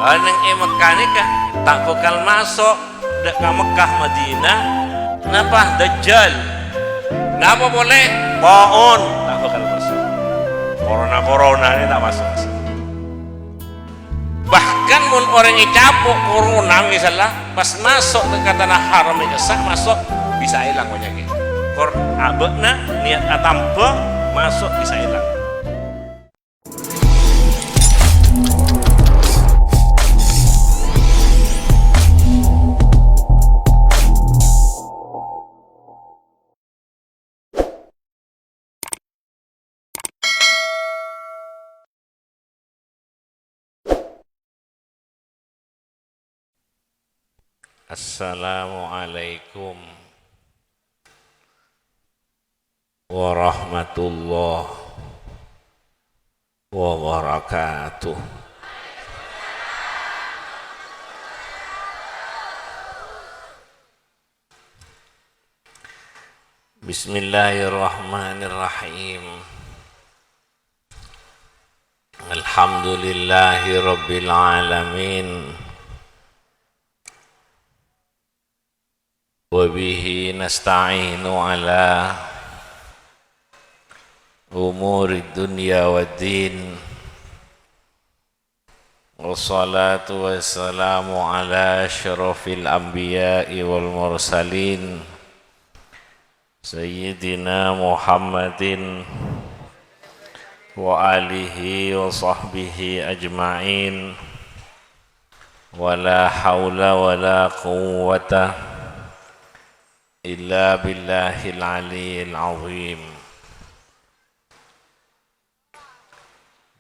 Neng Mekah nikah tak bakal masuk dek ke Mekah Madinah. Kenapa? Dajjal. Kenapa boleh? Taun tak bakal masuk. Corona ini tak masuk. Bahkan mun orang yang capuk corona misalnya pas masuk ke tanah haram itu sah masuk bisa hilang penyakit. Kor abekna niat atampa masuk bisa hilang. Assalamualaikum warahmatullahi wabarakatuh. Bismillahirrahmanirrahim. Alhamdulillahi rabbil alamin. Wabihi nasta'inu ala umuri dunya waddin. Wassalatu wassalamu ala asyrafil anbiya'i wal mursalin Sayyidina Muhammadin wa alihi wa sahbihi ajma'in. Wa la hawla wa la quwwata illa billahil aliyyil azim.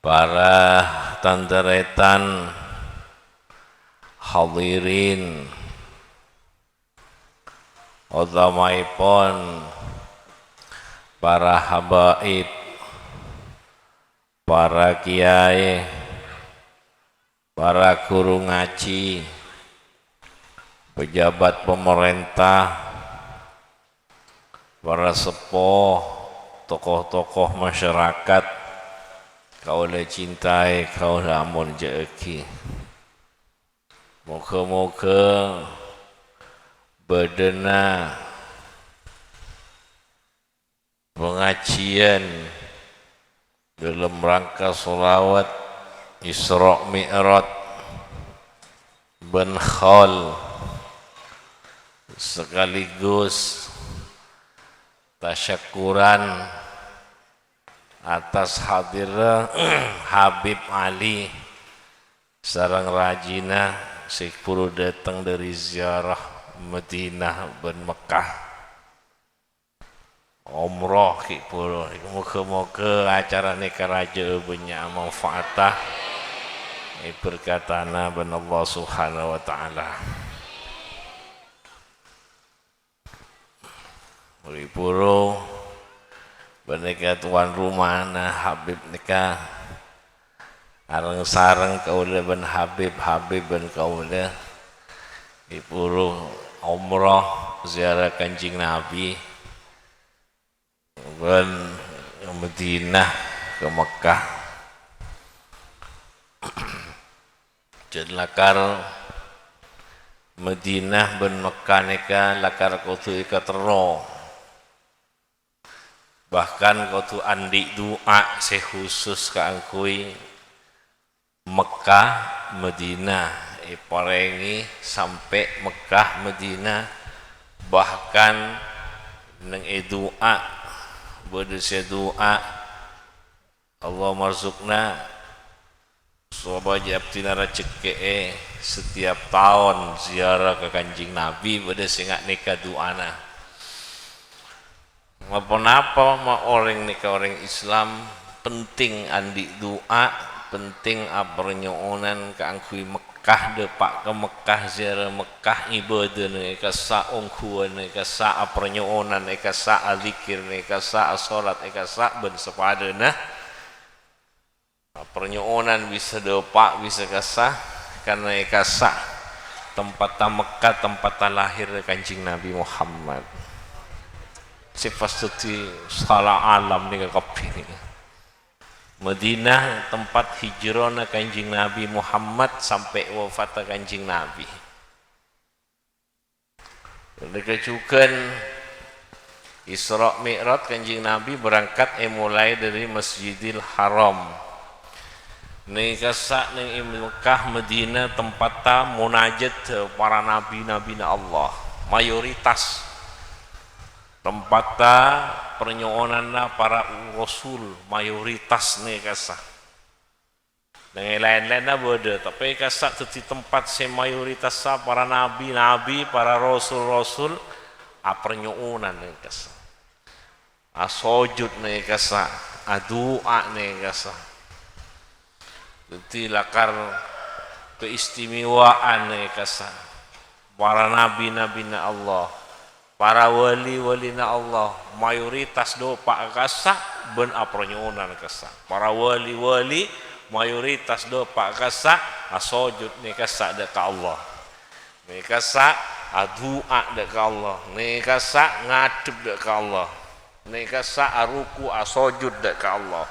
Para tanderetan hadirin udamaipun, para habaib, para kiai, para guru ngaji, pejabat pemerintah, para sepuh, tokoh-tokoh masyarakat, kaula cintai, kaula amun jeki. Moga-moga bedena pengajian dalam rangka sholawat Isra Mi'raj ben khol sekaligus tasyakuran atas hadirnya Habib Ali sareng rajina sikpuru datang dari ziarah Madinah ben Mekah umroh kipuru. Moga-moga acara nikah raja banyak manfaatah berkatana ben Allah Subhanahu wa taala. Puru bernikah tuan rumah na Habib nikah areng sareng kaula ben Habib ben kaula puru umrah ziarah Kanjeng Nabi ben Madinah ke Mekah. Jadi lakar Madinah ben Mekah nikah lakar kudu ikatero. Bahkan kau tu andi doa sekhusus keangkui Mekah Madinah parengi sampai Mekah Madinah. Bahkan neng doa berdua doa Allah marzukna swabajab tina rezeki setiap tahun ziarah ke Kanjeng Nabi pada singak nikah doana. Apa-apa ma orang nikah orang Islam penting andi doa, penting apernyonan keangkui Mekah depak ke Mekah ziarah Mekah ibadah nika sa ongkuan nika sa apernyonan nika sa zikir nika sa salat nika sa ben sepadana apernyonan bisa depak bisa kasah karena nika sa tempat Mekah tempat lahir Kanjeng Nabi Muhammad. Sifat salah alam ni kapi ni. Madinah tempat hijrahna Kanjeng Nabi Muhammad sampai wafat Kanjeng Nabi. Mereka juga Isra Mi'raj Kanjeng Nabi berangkat mulai dari Masjidil Haram. Ning kasak ning Mekah Madinah tempatnya munajat para nabi-nabi Allah. Mayoritas tempatnya pernyoonanna para rasul mayoritas nih kasak. Dengan lain-lainnya beda, tapi kasak di tempat se mayoritas para nabi-nabi, para rasul-rasul pernyoonan nih kasak. Sujud nih kasak, doa nih kasak. Jadi lakar keistimewaan kasa para nabi-nabi na Allah, para wali-wali na Allah, mayoritas do pak kasa ben apronyonan kasa. Para wali-wali mayoritas do pak kasa asojud ni kasa dek Allah. Ni kasa adua dek Allah. Ni kasa ngadep dek Allah. Ni kasa aruku asojud dek Allah.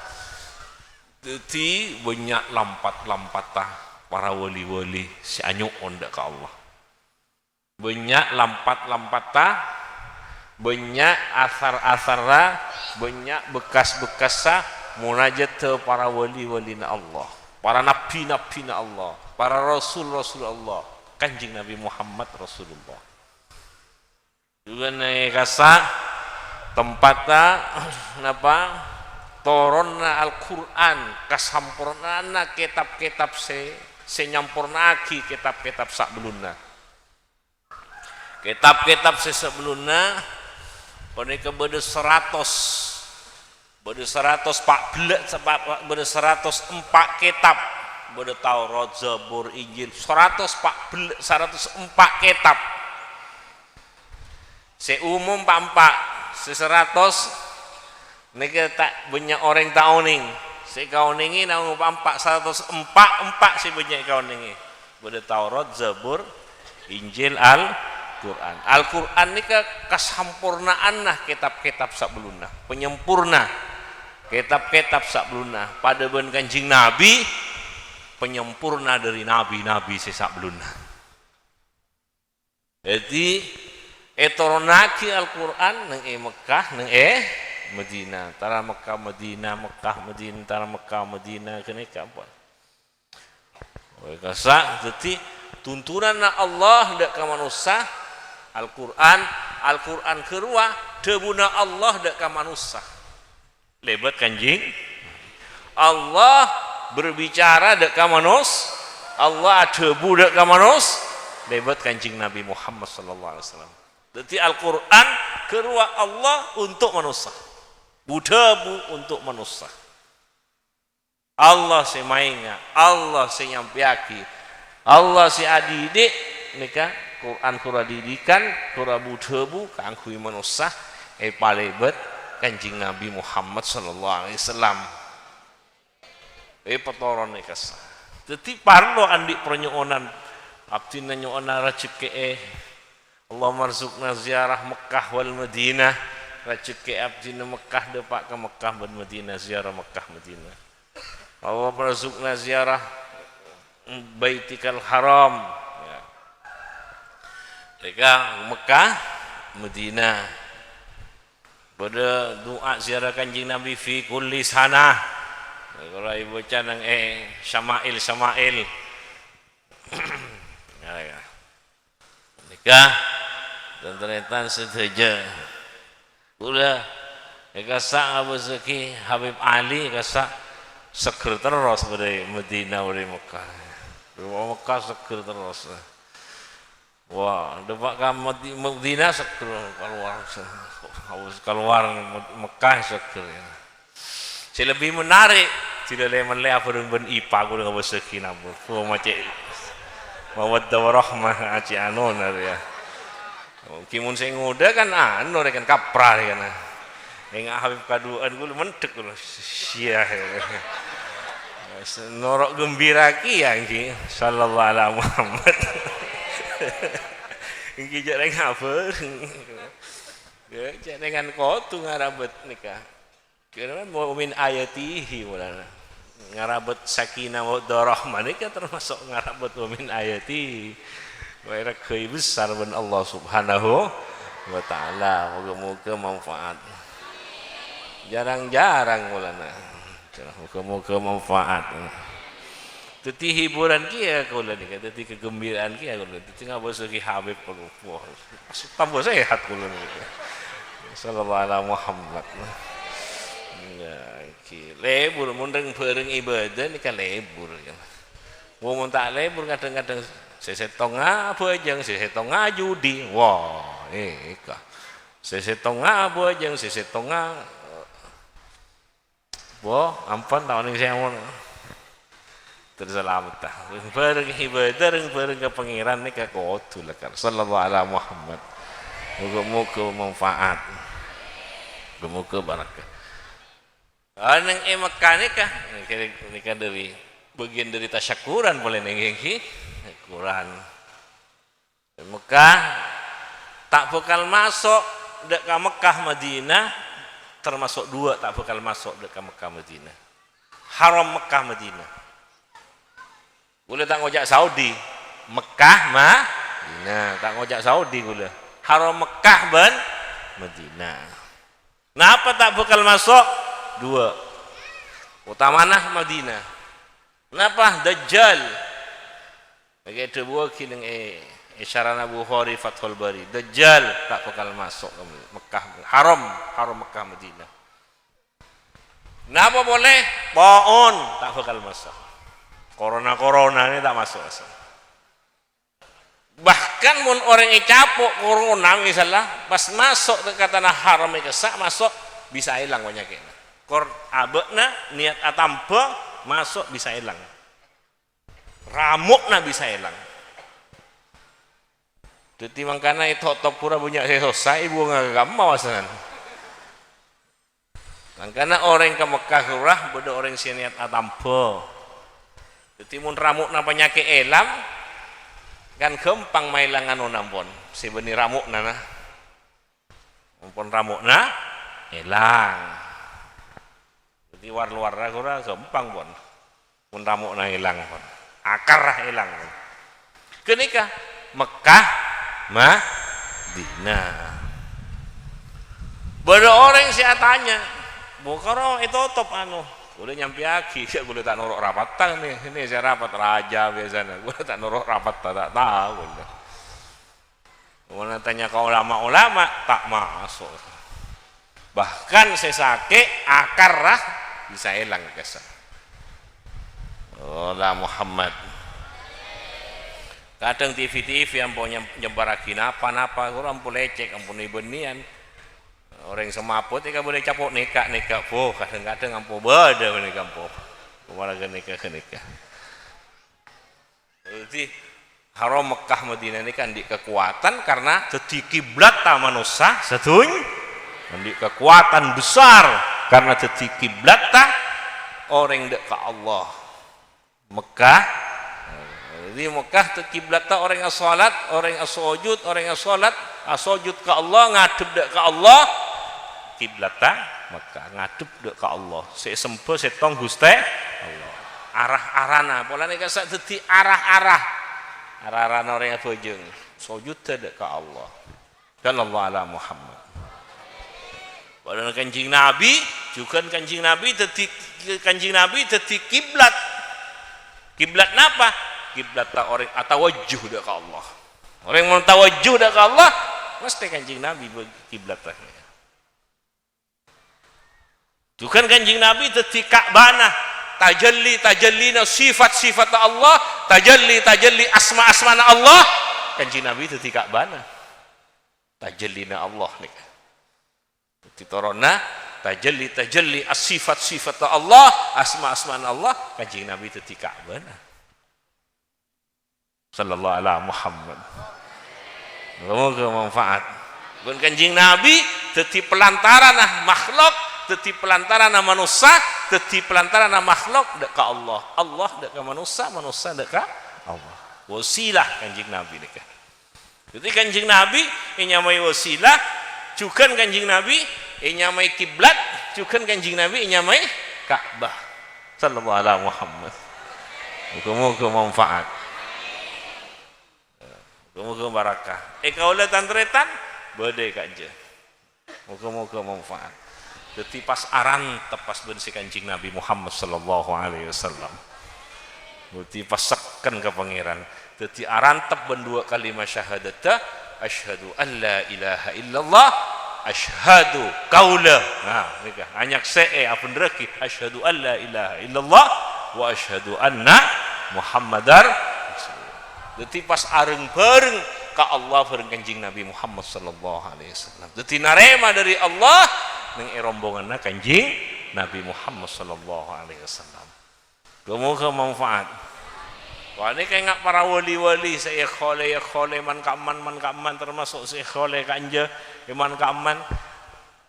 Jadi banyak lampat-lampatah para wali-wali si anyuk onda ke Allah. Banyak lampat-lampatah, banyak asar-asarlah, banyak bekas-bekasah munajat ke para wali-wali na Allah, para nabi-nabi na Allah, para rasul-rasul Allah, Kanjeng Nabi Muhammad Rasulullah. Juga naik kasa tempatnya napa? Toronna Al-Quran kasampurnana kitab-kitab se nyampurnaki kitab-kitab sebelumnya. Kitab-kitab se sebelumnya panika bede 100 bede 114 bede 104 kitab bede Taurat, Zabur, Injil 104 kitab. Se umum pak se 100 nika tak banyak orang tauning. Si kauningi nang empat 104 si banyak kauningi. Bade Taurat, Zabur, Injil, Al-Quran. Al-Quran nika kasampurnaan nah kitab-kitab sabelumna, penyempurna kitab-kitab sabelumna. Pada ben Kanjeng Nabi penyempurna dari nabi-nabi sabelumna. Jadi etoronaki Al-Quran nang Mekah nang Madinah, tara Mekah Madinah, Mekah Madinah, tara Mekah Madinah kene kapan? Kasa jadi tuntunan Allah dak ka manusia Al-Quran, Al-Quran kedua debuna Allah dak ka manusia. Lebat Kanjeng Allah berbicara dak ka manusia, Allah debu dak ka manusia. Lebat Kanjeng Nabi Muhammad sallallahu alaihi wasallam. Jadi Al-Quran kedua Allah untuk manusia. Budabu untuk manusia. Allah si mainga, Allah si nyampiaki, Allah si adidik nika Quran kura didikan, kura budabu kangkui manusia palebet Kanjeng Nabi Muhammad sallallahu alaihi wasallam. Petoron nika sa. Jadi parlo andik pernyonan abdi nyoona racip ke Allah marzukna ziarah Mekah wal Madinah. Racik ke abdi Mekah depak ke Mekah dan Madinah ziarah Mekah Madinah. Allah marzukna ziarah Baitikal Haram. Ya. Mereka Mekah Madinah. Pada doa ziarah Kanjeng Nabi fi kulli sana. Kalau ibu canang Syama'il. Ya. Mereka dan ternyata sedaja. Udah kasa Abu Zaki Habib Ali kasa seger terus dari Madinah dari Mekah. Dari Mekah seger terus. Wah, depak ka Madinah seger keluar Mekah seger. Si lebih menarik tidak leman le apa ben IPA ku dengan Abu Zaki nabu. Fu macam mawaddah warahmah aci anon ya. Kimun sing nguda kan rekan kaprah kan. Ning Habib kaduan kula mentek kula sia. Norok gembira ki ya iki sallallahu alaihi Muhammad. Iki jak nang apa? Ya jak dengan kotu ngarabet nikah. Kira mau min ayatihi mulana. ngarabet sakinah wa darahmah ini kan termasuk ngarabet wa min ayati wa irakai besar ben Allah subhanahu wa ta'ala. Moga-moga manfaat, jarang-jarang mulana moga-moga manfaat. Teti hiburan kia kula ni, teti kegembiraan kia kula, teti ngabasa ki Habib kula, wah tambah sehat kula ni. Sallallahu alaihi Muhammad. Ya, ki lebur mundeng bareng ibadah ni kan lebur kan. Wong tak lebur kadang-kadang sesetengah bojang, sesetengah judi. Wah, eka. Sesetengah bojang, sesetengah wah, ampun tahun ini saya mau terselamat dah. Bareng ibadah, bareng ke pangeran ni ke kotu lah kan. Sallallahu alaihi Muhammad. Moga-moga manfaat, moga-moga barakah. Nang Mekah ni kah? Ini kan dari bagian dari tasyakuran boleh nengi Quran. Mekah tak bakal masuk dekat Mekah Madinah, termasuk dua tak bakal masuk dekat Mekah Madinah. Haram Mekah Madinah. Boleh tak ngojak Saudi, Mekah Madinah, tak ngojak Saudi boleh. Haram Mekah ben Madinah. Kenapa tak bakal masuk? Dua. Utamana Madinah. Kenapa? Dajjal. Bagi ada buah kini isyarana Bukhari Fathul Bari. Dajjal tak bakal masuk ke Mekah. Haram Mekah Madinah. Kenapa boleh? Baon tak bakal masuk. Corona ini tak masuk asal. Bahkan mun orang yang capok corona misalnya pas masuk ke tanah haram itu sak masuk bisa hilang penyakitnya. Kor abekna niat atampa masuk bisa hilang. Ramukna bisa hilang. Jadi makanya itu top pura punya selesai ibu nggak mau asalan. Makanya orang ke Mekah kurah beda orang si niat atampa. Jadi mun ramukna penyakit elam kan gampang mailangan onampun si beni ramukna nah. Ampun ramukna elang. Jadi luar kura gampang pun. Mun ramukna elang pun. Akar elang. Kenika Mekah Madinah. Bada orang saya tanya, "Bokaro itu top anu?" Boleh nyampi lagi, saya boleh tak norok rapatan nih. Ini saya rapat raja biasanya. Boleh tak norok rapat tak tahu. Boleh tanya ke ulama-ulama tak masuk. Bahkan saya sakit akar rah bisa hilang kesan. Allah Muhammad. Kadang TV yang punya nyebar lagi napa orang boleh cek ampun ibenian. Orang semaput ikan boleh capok nikah boh kadang-kadang ampuh beda nikah ampuh kemana nikah. Jadi haram Mekah Madinah ini kan di kekuatan karena jadi kiblat manusia setuju di kekuatan besar karena jadi kiblat orang dek ke Allah Mekah. Jadi Mekah itu kiblat orang yang salat, orang yang sujud, orang yang salat sujud ke Allah ngadep dek ke Allah. Kiblat Mekah ngadep dek ke Allah sesempel setong Gusti Allah arah-arana polane kasak dadi arah-arana orang yang bojong sujud dek ke Allah dan Allah ala Muhammad. Padahal kanjeng Nabi juga kanjeng Nabi dadi kiblat napa? Kiblat orang atawajjuh dek ke Allah. Orang yang mau tawajjuh dek ke Allah mesti kanjeng Nabi kiblat Bukan kanjeng Nabi dadi Ka'bana tajalli sifat Allah tajalli asma Allah kanjeng Nabi dadi Ka'bana tajallina Allah nih dadi torona tajalli sifat Allah asma Allah kanjeng Nabi dadi Ka'bana sallallahu alaihi Muhammad. Semoga manfaat. Bukan kanjeng Nabi dadi pelantaran makhluk dadi pelantaran manusia, dadi pelantaran makhluk dek ka Allah. Allah dek ka manusia dek ka Allah. Wasilah kanjeng Nabi nika. Jadi kanjeng Nabi nyamai wasilah, juga kanjeng Nabi nyamai kiblat, juga kanjeng Nabi nyamai Ka'bah. sallallahu alaihi Muhammad. Muga-muga manfaat. Muga-muga barakah. Kaula tantretan bade kanja. Muga-muga manfaat. Dadi pas aran tepas ben si Kanjeng Nabi Muhammad sallallahu alaihi wasallam. Dadi pas seken ka pangeran. Dadi aran tep ben dua kalimat syahadata asyhadu an la ilaha illallah asyhadu qaula. Nah, nika anyak see apa reki asyhadu an la ilaha illallah wa asyhadu anna muhammadar rasulullah. Dadi pas areng bareng ka Allah bareng Kanjeng Nabi Muhammad sallallahu alaihi wasallam. Dadi narema dari Allah ning rombonganna Kanjeng Nabi Muhammad sallallahu alaihi wasallam. Semoga manfaat. Wah ini kayak para wali-wali saya khole man kaman termasuk saya khole kanja iman kaman.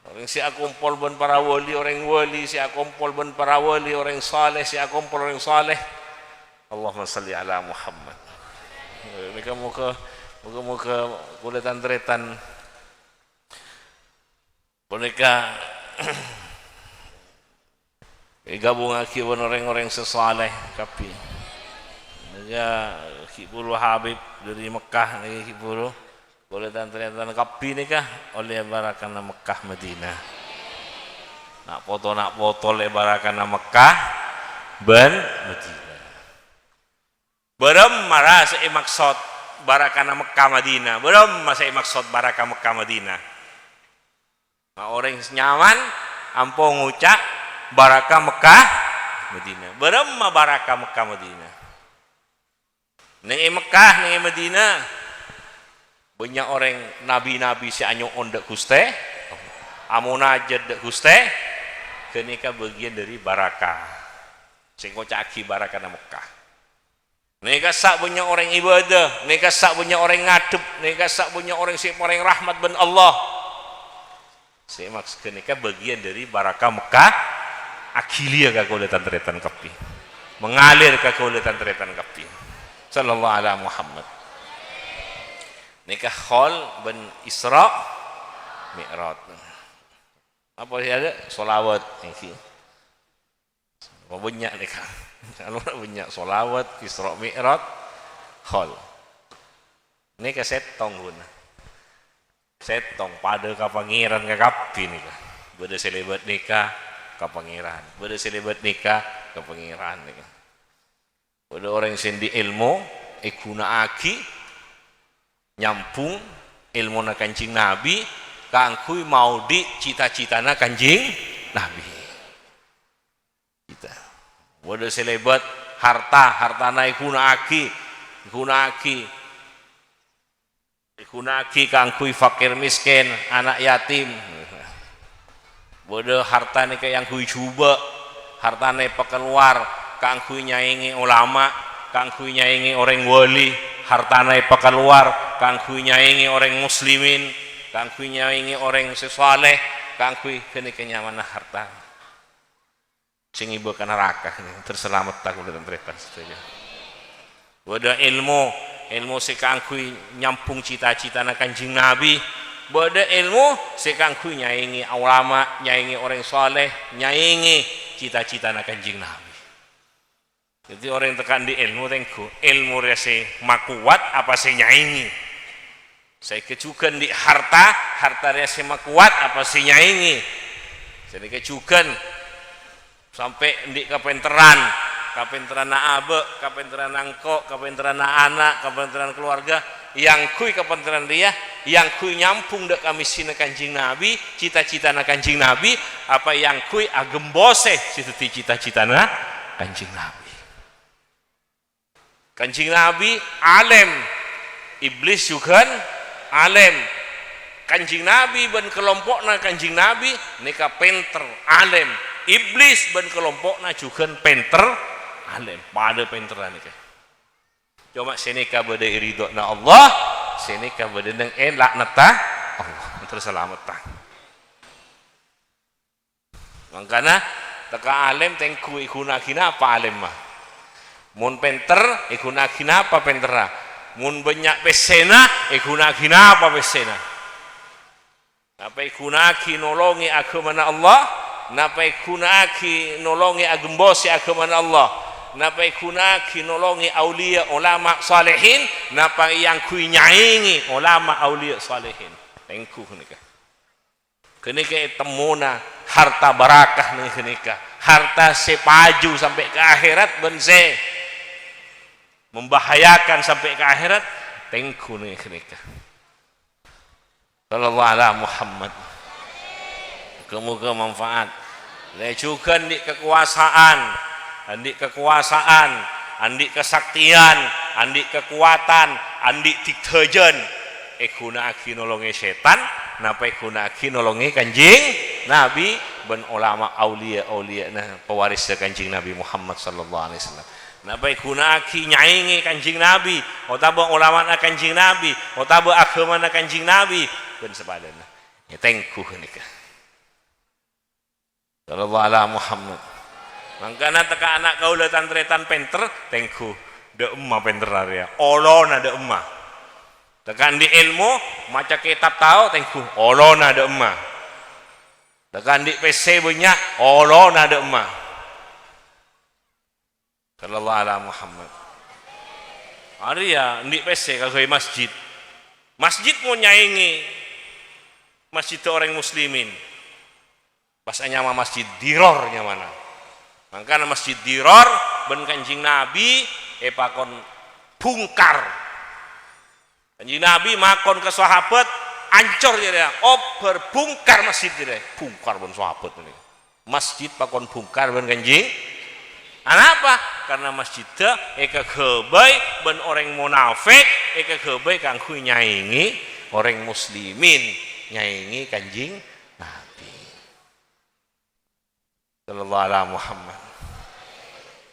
Orang si akumpul ben para wali orang wali si akumpul ben para wali orang saleh si akumpul orang saleh. Allahumma salli ala Muhammad. Muka kulit antretan boneka gabung aki orang-orang sesaleh kapi. Ya Kibulu Habib dari Mekah lagi Kibulu boleh tantretan kapi nikah oleh barakan Mekah Madinah. Nak foto lebarakan Mekah ben Madinah. Berem marah saya maksud barakan Mekah Madinah. Berem saya maksud barakan Mekah Madinah. Nah, orang nyaman ampun ngucap barakah Mekah Madinah. Berem barakah Mekah Madinah. Neng Mekah, neng Madinah, banyak orang nabi-nabi si anyo ondek guste, amunajat dek guste, kenika bagian dari barakah. Singko caki barakah na Mekah. Neka sak banyak orang ibadah, neka sak banyak orang ngadep, neka sak banyak orang si orang rahmat ben Allah. Si maks kenika bagian dari barakah Mekah, akilia kakulitan teretan kapi, mengalir kakulitan teretan kapi. Sallallahu alaihi Muhammad. Nikah khol ben Isra Mi'raj. Apa sih ada? Solawat ini. Banyak nikah. Kalau banyak solawat Isra Mi'raj khol. Nikah setong guna. Setong pada ka pangeran ka kapi nikah. Beda selebat nikah ka pangeran. Beda selebat nikah ka pangeran nikah. Pada orang yang sendi ilmu ikuna aki nyampung ilmu na Kanjeng Nabi kangkui mau di cita-citana Kanjeng Nabi kita pada selebat hartana ikuna aki kangkui fakir miskin anak yatim pada hartane kayak yang kui coba hartane pekeluar kangkui nyaingi ulama, kangkui nyaingi orang wali, hartanai pekeluar, kangkui nyaingi orang muslimin, kangkui nyaingi orang sesaleh, kangkui kene kenyamanan harta. Sing ibu kana neraka terselamat tak udah tentretan saja. Wada ilmu si kangkui nyampung cita-cita na Kanjeng Nabi. Wada ilmu si kangkui nyaingi ulama, nyaingi orang saleh, nyaingi cita-cita na Kanjeng Nabi. Jadi orang yang tekan di ilmu tengku ilmu rese makuat apa sih nyaingi saya kecukan di harta rese makuat apa sih nyaingi jadi kecukan sampai di kapenteran na abe kapenteran angko kapenteran na anak kapenteran keluarga yang kui kapenteran dia yang kui nyampung dek kami sini Kanjeng Nabi cita-cita na Kanjeng Nabi apa yang kui agem bose situ cita-cita na Kanjeng Nabi. Kanjeng Nabi alim, iblis juga alim. Kanjeng Nabi ben kelompokna Kanjeng Nabi nika penter alim, iblis ben kelompokna juga penter alim. Pada penteran nika. Cuma senika bade ridona Allah, senika bade nang laknata Allah. Terus selamat tah. Mangkana teka alim tengku ikuna kina apa alim mah. Mun penter ikunagina apa pentera mun banyak pesena ikunagina apa pesena apa ikunagi nolongi agama Allah napai kunaki nolongi agembosi agama Allah, napai kunaki nolongi aulia ulama salihin, napai yang kui nyaingi ulama aulia salihin. Tengku nikah. Kenika temuna harta barakah nih kenika. Harta sepaju sampai ke akhirat bense membahayakan sampai ke akhirat. Tengku nih kenika. Sallallahu alaihi Muhammad. Semoga manfaat. Lecukan di kekuasaan, andi kesaktian, andi kekuatan, andi deterjen. Guna aki nolongi setan, napa guna aki nolongi kanjing Nabi ben ulama aulia nah pewaris kanjing Nabi Muhammad sallallahu alaihi wasallam. Napa guna aki nyaingi kanjing Nabi, otaba ulama kanjing Nabi, otaba agama kanjing Nabi ben sepadana. Ya tengku nikah. Sallallahu alaihi Muhammad. Mangkana teka anak kaula tantretan penter tengku. De emma penter area. Olona de emma. Tekan di ilmu maca kitab tahu tengku. Olona de emma. Tekan di PC banyak. Olona de emma. Sallallahu alaihi Muhammad. Arya di PC kagoi masjid. Masjid mau nyaingi masjid orang muslimin. Bahasanya nama masjid dirornya mana? Maka masjid diror ben kanjing Nabi pakon bungkar. Kanjing Nabi makon ke sahabat ancur dia. Berbungkar masjid dia. Bungkar ben sahabat ini. Masjid pakon bungkar ben kanjing. Kenapa? Karena masjidnya kebai ben orang munafik kebai kang kui nyaingi orang muslimin nyaingi kanjing Sallallahu alaihi Muhammad.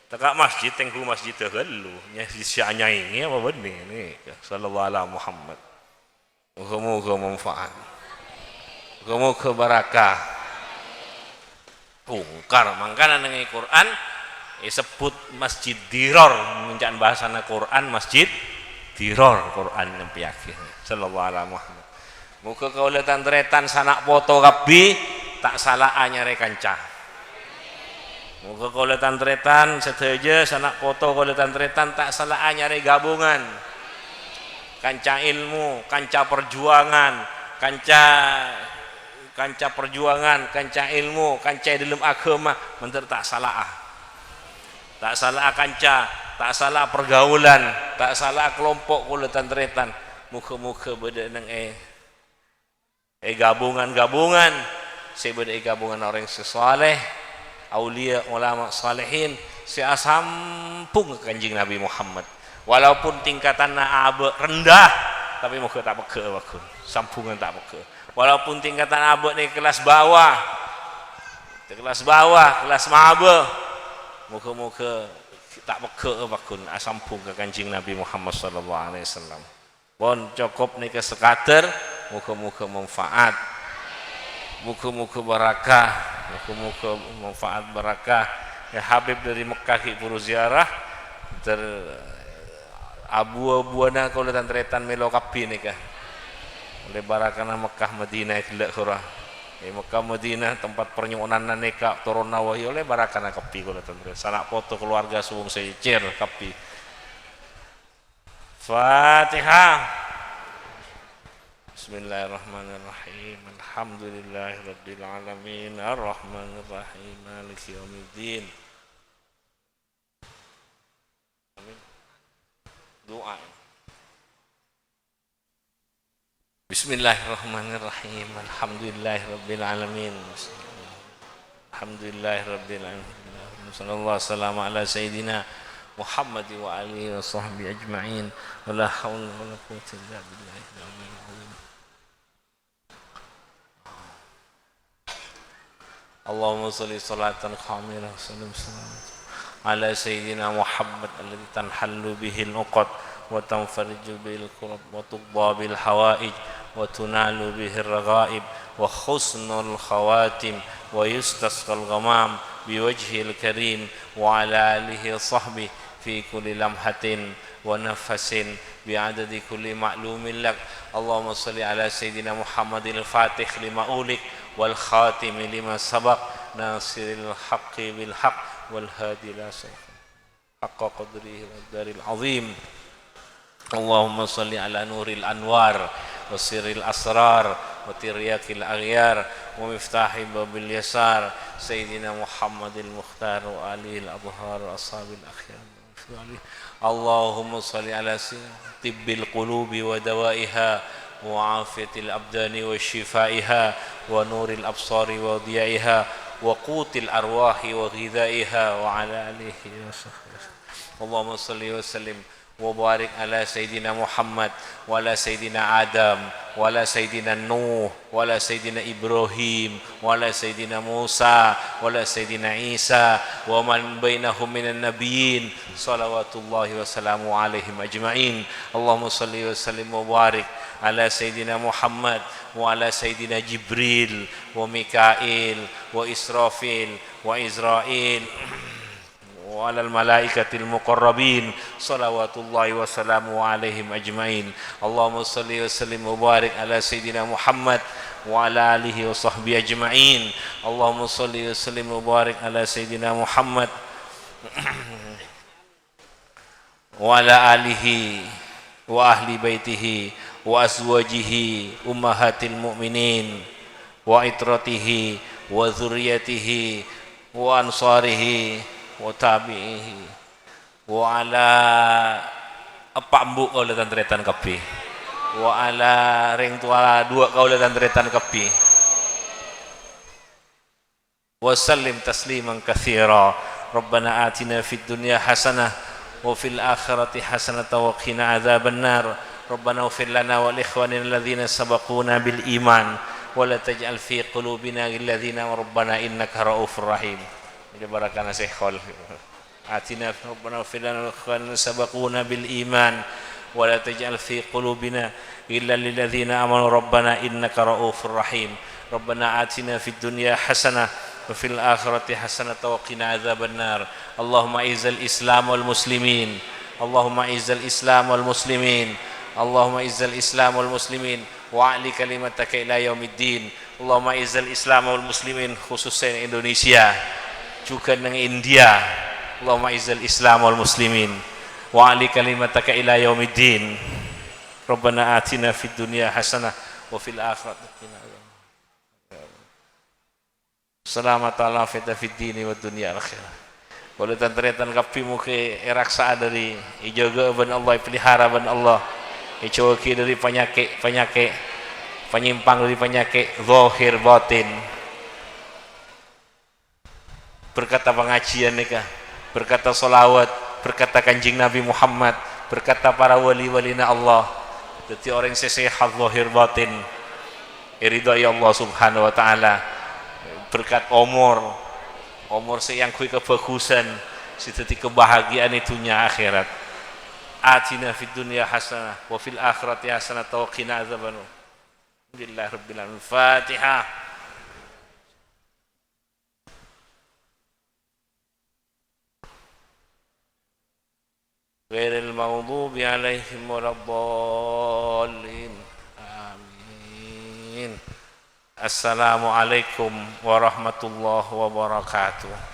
Tekak masjid tengku masjid tegelu nya ini apa benih ni sallallahu alaihi Muhammad. Muga-muga manfaat. Muga-muga barakah. Bungkar mangkana nang Quran sebut masjid diror mencan bahasana Quran masjid diror Quran yang piyakin sallallahu alaihi Muhammad. Muga kaula tantretan sanak foto kabeh tak salah anyare kancah. Muka kalau tantretan setuju sanak foto kalau tantretan tak salah nyari gabungan kanca ilmu, kanca perjuangan, kanca perjuangan, kanca ilmu, kanca dalam agama menter tak salah kanca, tak salah pergaulan, tak salah kelompok kalau tantretan muka-muka beda nang gabungan saya beda gabungan orang sesoleh aulia ulama salihin seasampung kanjing Nabi Muhammad walaupun tingkatan abe rendah tapi muka tak peke bakun sampungan tak peke walaupun tingkatan abe ni kelas bawah kelas mabe muka tak peke bakun asampung ke kanjing Nabi Muhammad sallallahu alaihi wasallam pun cukup ni ke sekater muka manfaat muka barakah muka manfaat barakah ya Habib dari Mekah ki puru ziarah ter abu-abuana kalau tantretan melo kapi nikah oleh barakana Mekah Madinah gelak surah Mekah Madinah tempat pernyonan nikah turun nawahi oleh barakana kapi kalau tantret sanak foto keluarga suwung secer kapi Fatihah. Bismillahirrahmanirrahim. Alhamdulillahirabbil alamin arrahmanirrahim maliki yaumiddin. Amin. Doa. Bismillahirrahmanirrahim. Alhamdulillahirabbil alamin. Alhamdulillahirabbil alamin. Sallallahu alaihi ala sayyidina Muhammad wa alihi wa sahbihi ajma'in. Wala haula wala quwwata illa billah. Allahumma sholli salatan kamilah wa sallim ala sayyidina Muhammad alladhi tanhallu bihil uqad wa tanfariju bil kurab wa tuqba bil hawaij wa tunalu bihir raghaib wa husnul khawatim wa yustasqal ghamam biwajhil karim wa ala alihi sahbihi fi kulli lamhatin wa nafasin bi'adadi kulli ma'lumin lak. Allahumma salli ala sayyidina Muhammadil fatih lima ulik wal khatim lima sabaq ناصر الحق بالحق والهادي إلى صراط حق قدره والدار العظيم اللهم صل على نور الأنوار وسر الأسرار وترياق الأغيار ومفتاح باب اليسار سيدنا محمد المختار وآله الأطهار وأصحاب الأخيار اللهم صل على طب القلوب ودوائها وعافية الأبدان وشفائها ونور الأبصار وضيائها وقوت الأرواح وغذائها وعلى آله وصحبه اللهم صل وسلم وبارك على سيدنا محمد وعلى سيدنا آدم وعلى سيدنا نوح وعلى سيدنا إبراهيم وعلى سيدنا موسى وعلى سيدنا عيسى ومن بينهم من النبيين صلوات الله وسلامه عليهم أجمعين اللهم صل وسلم وبارك على سيدنا محمد وعلى سيدنا جبريل وميكائيل وإسرافيل وإزرائيل وعلى الملائكة المقربين صلوات الله وسلامه عليهم أجمعين اللهم صل وسلم وبارك على سيدنا محمد وعلى آله وصحبه أجمعين اللهم صل وسلم وبارك على سيدنا محمد وعلى آله وأهل بيته وأزواجه أمهات المؤمنين وعترته وذريته وأنصاره وtabi'ihi wa ala apambu kaulatan tretan kepi wa ala ring tua dua kaulatan tretan kepi wa sallim tasliman katsira rabbana atina fid dunya hasanah wa fil akhirati hasanah wa qina adzabannar rabbana ighfir lana wa li ikhwanina alladhina sabaquna bil iman wa la taj'al fi qulubina ghilladzina rabbana innaka raufur rahim barakana syekhul atina rabbana ighfir lana wa ikhwanina sabaquna bil iman wa la taj'al fi qulubina illa lil ladzina amanu rabbana innaka raufur rahim rabbana atina fid dunya hasanah wa fil akhirati hasanah wa qina adzabannar allahumma izzil islam wal muslimin allahumma izzil islam wal muslimin allahumma izzil islam wal muslimin wa ali kalimataka ila yaumiddin allahumma izzil islam wal muslimin khususnya Indonesia juga dengan India Allahumma izzal islam wal muslimin wa ali kalimataka ila yaumiddin rabbana atina fid dunya hasanah wa fil akhirati selamat ala fita fid dini wa dunya akhirah kalau tantretan kapi muke raksa dari ijaga ban Allah pelihara ban Allah icoki dari penyakit penyimpang dari penyakit zahir batin berkata pengajian nikah, berkata solawat, berkata kanjing Nabi Muhammad, berkata para wali-walina Allah. Jadi orang sesehat zahir batin, iridai Allah Subhanahu Wa Taala. Berkat umur seyang kui kebagusan, seperti kebahagiaan itunya akhirat. Atina fid dunya hasanah, wa fil akhirati hasanah, wa qina adzabannar. Alhamdulillahirabbil alamin. Fatihah. غير المغضوب عليهم ولا الضالين آمين السلام عليكم ورحمة الله وبركاته